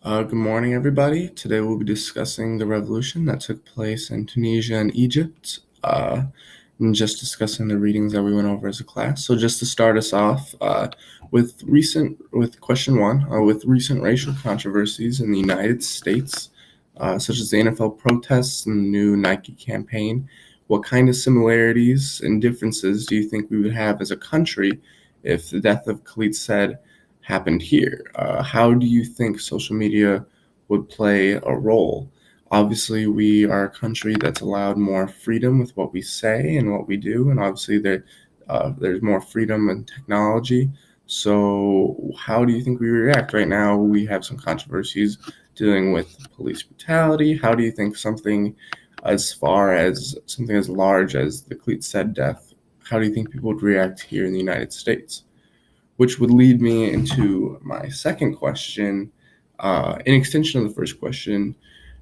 Good morning, everybody. Today we'll be discussing the revolution that took place in Tunisia and Egypt, and just discussing the readings that we went over as a class. So, just to start us off, with question one, with recent racial controversies in the United States, such as the NFL protests and the new Nike campaign, what kind of similarities and differences do you think we would have as a country if the death of Khalid said happened here? How do you think social media would play a role? Obviously, we are a country that's allowed more freedom with what we say and what we do, and obviously there's more freedom in technology. So, how do you think we react right now? We have some controversies dealing with police brutality. How do you think something as far as something as large as the Cleat said death? How do you think people would react here in the United States? Which would lead me into my second question. In extension of the first question,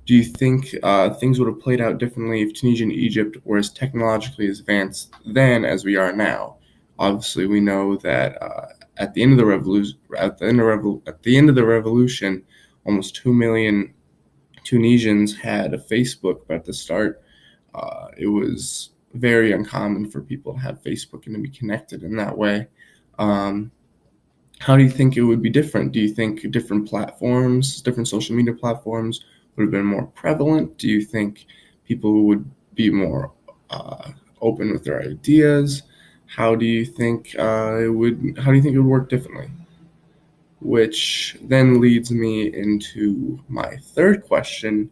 do you think things would have played out differently if Tunisia and Egypt were as technologically advanced then as we are now? Obviously, we know that at the end of the revolution, almost 2 million Tunisians had a Facebook, but at the start, it was very uncommon for people to have Facebook and to be connected in that way. Um, how do you think it would be different? Do you think different platforms, different social media platforms would have been more prevalent? Do you think people would be more open with their ideas? How do you think it would? How do you think it would work differently? Which then leads me into my third question.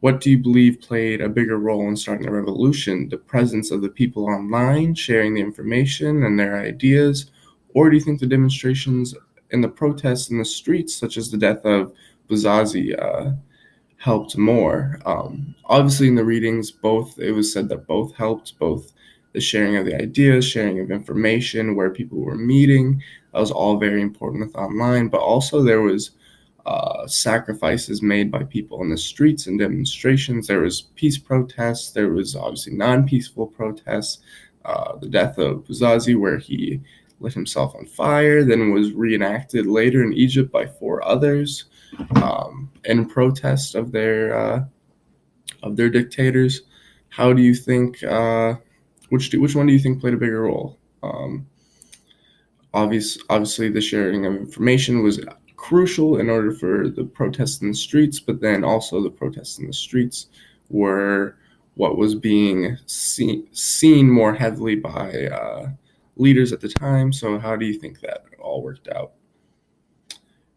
What do you believe played a bigger role in starting the revolution? The presence of the people online sharing the information and their ideas? Or do you think the demonstrations and the protests in the streets, such as the death of Bouzazi, helped more? Obviously, in the readings, it was said that both helped, both the sharing of the ideas, sharing of information, where people were meeting. That was all very important with online, but also there was sacrifices made by people in the streets and demonstrations. There was peace protests. There was obviously non-peaceful protests. The death of Bouzazi, where he lit himself on fire, then was reenacted later in Egypt by four others in protest of their dictators. How do you think? Which one do you think played a bigger role? Obviously, the sharing of information was crucial in order for the protests in the streets, but then also the protests in the streets were what was being seen more heavily by leaders at the time. So, how do you think that all worked out?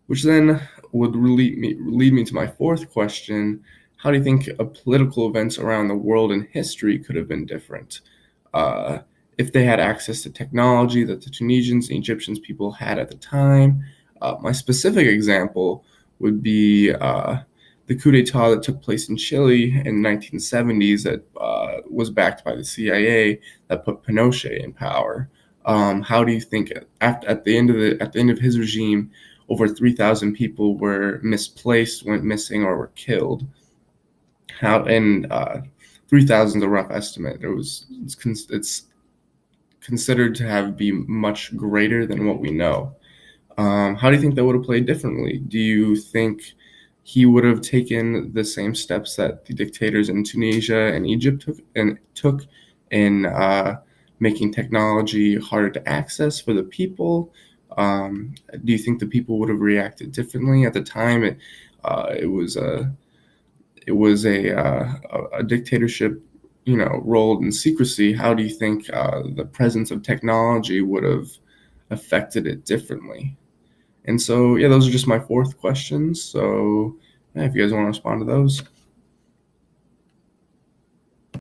Which then would lead me to my fourth question. How do you think political events around the world in history could have been different uh, if they had access to technology that the Tunisians and Egyptians people had at the time? My specific example would be the coup d'etat that took place in Chile in the 1970s that was backed by the CIA that put Pinochet in power. How do you think at the end of his regime, over 3,000 people were misplaced, went missing, or were killed? How and 3,000 is a rough estimate. It's considered to have be much greater than what we know. How do you think that would have played differently? Do you think he would have taken the same steps that the dictators in Tunisia and Egypt took in making technology harder to access for the people? Do you think the people would have reacted differently at the time? It was a dictatorship, rolled in secrecy. How do you think the presence of technology would have affected it differently? And so, yeah, those are just my fourth questions. So, yeah, if you guys want to respond to those.